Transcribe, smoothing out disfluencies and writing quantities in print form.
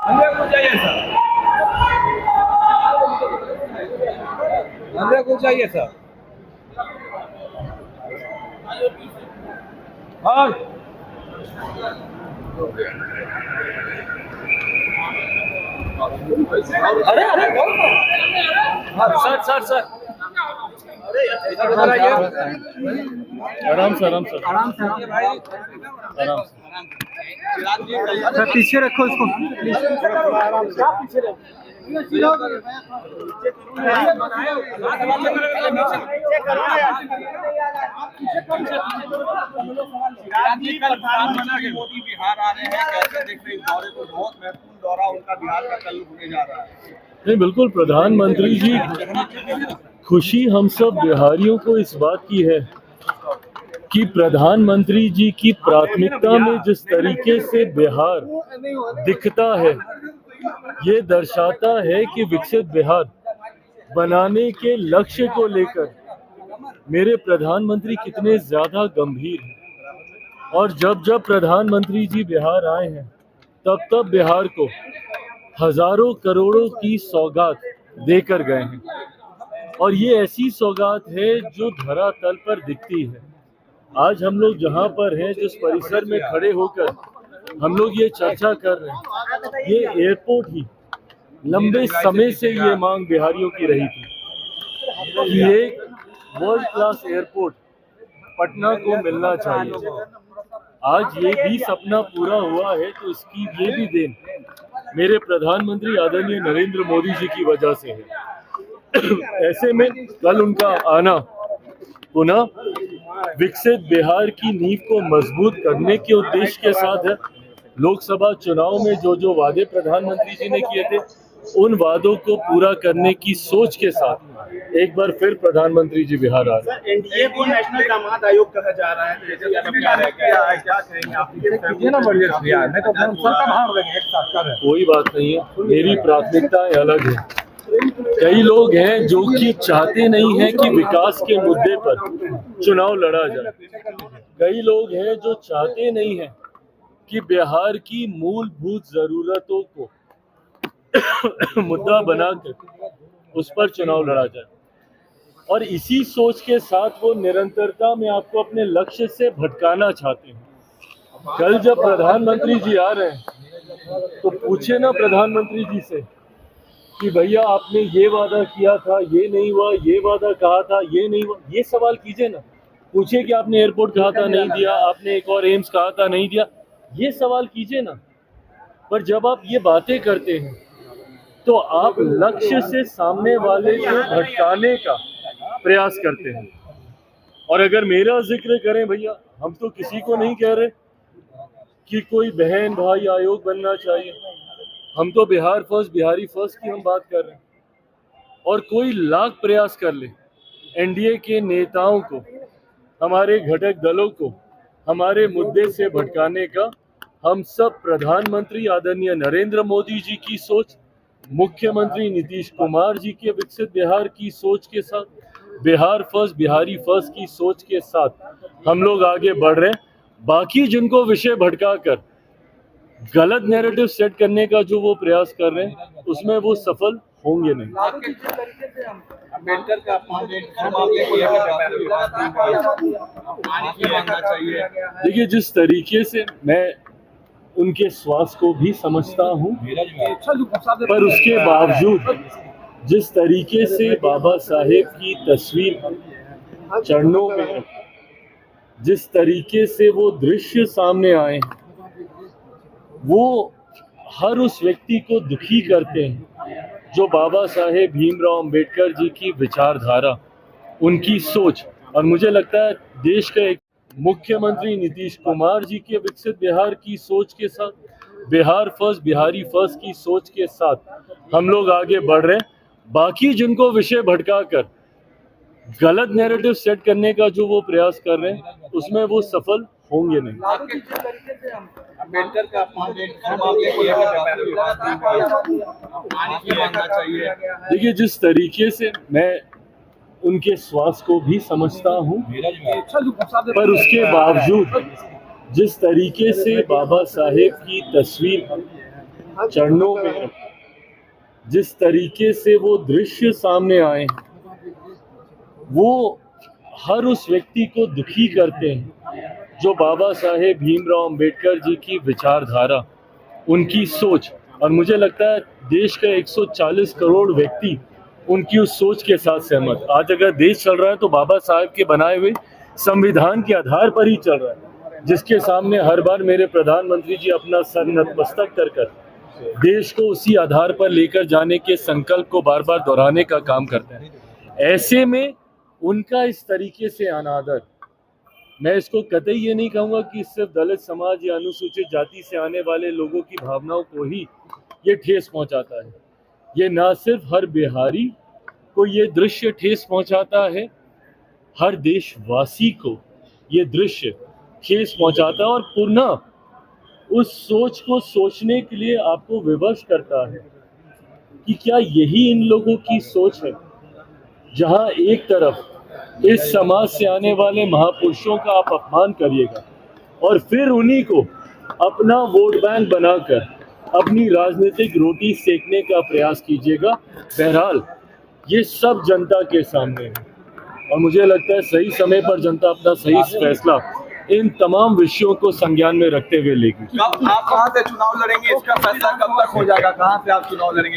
अंदर को चाहिए सर, अंदर को चाहिए सर। हाँ अरे अरे सर सर सर आराम से आराम से आराम से आराम से। सर पीछे रखो इसको प्रधानमंत्री मोदी बिहार आ रहे हैं, कैसे देख रहे हैं दौरे को? बहुत महत्वपूर्ण दौरा उनका बिहार का कल होने जा रहा है। नहीं, बिल्कुल प्रधानमंत्री जी, खुशी हम सब बिहारियों को इस बात की है कि प्रधानमंत्री जी की प्राथमिकता में जिस तरीके से बिहार दिखता है, ये दर्शाता है कि विकसित बिहार बनाने के लक्ष्य को लेकर मेरे प्रधानमंत्री कितने ज्यादा गंभीर हैं। और जब जब प्रधानमंत्री जी बिहार आए हैं, तब तब बिहार को हजारों करोड़ों की सौगात देकर गए हैं। और ये ऐसी सौगात है जो धरातल पर दिखती है। आज हम लोग जहाँ पर हैं, जिस परिसर में खड़े होकर हम लोग ये चर्चा कर रहे हैं, ये एयरपोर्ट ही लंबे समय से ये मांग बिहारियों की रही थी कि एक वर्ल्ड क्लास एयरपोर्ट पटना को मिलना चाहिए। आज ये भी सपना पूरा हुआ है, तो इसकी ये भी देन मेरे प्रधानमंत्री आदरणीय नरेंद्र मोदी जी की वजह से है। ऐसे में कल उनका आना पुनः विकसित बिहार की नींव को मजबूत करने के उद्देश्य के साथ है। लोकसभा चुनाव में जो जो वादे प्रधानमंत्री जी ने किए थे, उन वादों को पूरा करने की सोच के साथ एक बार फिर प्रधानमंत्री जी बिहार आ रहे हैं। एनडीए को नेशनल दामाद आयोग कहा जा रहा है, क्या कहेंगे आप? कोई बात नहीं है, मेरी प्राथमिकताएं अलग है। कई लोग हैं जो कि चाहते नहीं हैं कि विकास के मुद्दे पर चुनाव लड़ा जाए। कई लोग हैं जो चाहते नहीं हैं कि बिहार की मूलभूत जरूरतों को मुद्दा बनाकर उस पर चुनाव लड़ा जाए। और इसी सोच के साथ वो निरंतरता में आपको अपने लक्ष्य से भटकाना चाहते हैं। कल जब प्रधानमंत्री जी आ रहे हैं, तो पूछे ना प्रधानमंत्री जी से कि भैया आपने ये वादा किया था, ये नहीं हुआ, ये वादा कहा था, ये नहीं हुआ। ये सवाल कीजिए ना, पूछिए कि आपने एयरपोर्ट कहा था नहीं दिया, आपने एक और एम्स कहा था नहीं दिया, ये सवाल कीजिए ना। पर जब आप ये बातें करते हैं, तो आप लक्ष्य से सामने वाले को भटकाने का प्रयास करते हैं। और अगर मेरा जिक्र करें भैया, हम तो किसी को नहीं कह रहे कि कोई बहन भाई आयोग बनना चाहिए। हम तो बिहार फर्स्ट, बिहारी फर्स्ट की हम बात कर रहे हैं। और कोई लाख प्रयास कर ले एनडीए के नेताओं को, हमारे घटक दलों को हमारे मुद्दे से भटकाने का, हम सब प्रधानमंत्री आदरणीय नरेंद्र मोदी जी की सोच, मुख्यमंत्री नीतीश कुमार जी के विकसित बिहार की सोच के साथ, बिहार फर्स्ट, बिहारी फर्स्ट की सोच के साथ हम लोग आगे बढ़ रहे हैं। बाकी जिनको विषय भटकाकर गलत नैरेटिव सेट करने का जो वो प्रयास कर रहे हैं, उसमें वो सफल होंगे नहीं। अम्बेडकर का देखिए, जिस तरीके से मैं उनके स्वास्थ्य को भी समझता हूँ, पर उसके बावजूद जिस तरीके से बाबा साहेब की तस्वीर चरणों में है, जिस तरीके से वो दृश्य सामने आए, वो हर उस व्यक्ति को दुखी करते हैं जो बाबा साहेब भीमराव अंबेडकर जी की विचारधारा, उनकी सोच, और मुझे लगता है देश का एक मुख्यमंत्री नीतीश कुमार जी के विकसित बिहार की सोच के साथ, बिहार फर्स्ट, बिहारी फर्स्ट की सोच के साथ हम लोग आगे बढ़ रहे हैं। बाकी जिनको विषय भटकाकर गलत नैरेटिव सेट करने का जो वो प्रयास कर रहे हैं, उसमें वो सफल होंगे नहीं। अम्बेडकर का देखिए, जिस तरीके से मैं उनके स्वास्थ्य को भी समझता हूँ, पर उसके बावजूद जिस तरीके से बाबा साहेब की तस्वीर चरणों में जिस तरीके से वो दृश्य सामने आए हैं, वो हर उस व्यक्ति को दुखी करते हैं जो बाबा साहेब भीमराव अंबेडकर जी की विचारधारा, उनकी सोच, और मुझे लगता है देश का 140 करोड़ व्यक्ति उनकी उस सोच के साथ सहमत। आज अगर देश चल रहा है तो बाबा साहेब के बनाए हुए संविधान के आधार पर ही चल रहा है, जिसके सामने हर बार मेरे प्रधानमंत्री जी अपना सर नतमस्तक कर देश को उसी आधार पर लेकर जाने के संकल्प को बार बार दोहराने का काम करते हैं। ऐसे में उनका इस तरीके से अनादर, मैं इसको कतई ये नहीं कहूँगा कि सिर्फ दलित समाज या अनुसूचित जाति से आने वाले लोगों की भावनाओं को ही ये ठेस पहुंचाता है। ये ना सिर्फ हर बिहारी को ये दृश्य ठेस पहुंचाता है, हर देशवासी को ये दृश्य ठेस पहुंचाता है और पुनः उस सोच को सोचने के लिए आपको विवश करता है कि क्या यही इन लोगों की सोच है, जहां एक तरफ इस समाज से आने वाले महापुरुषों का आप अपमान करिएगा और फिर उन्हीं को अपना वोट बैंक बनाकर अपनी राजनीतिक रोटी सेकने का प्रयास कीजिएगा। बहरहाल ये सब जनता के सामने है और मुझे लगता है सही समय पर जनता अपना सही फैसला इन तमाम विषयों को संज्ञान में रखते हुए लेगी। आप कहां से चुनाव लड़ेंगे, इसका फैसला कब तक हो जाएगा? कहां से आप चुनाव लड़ेंगे?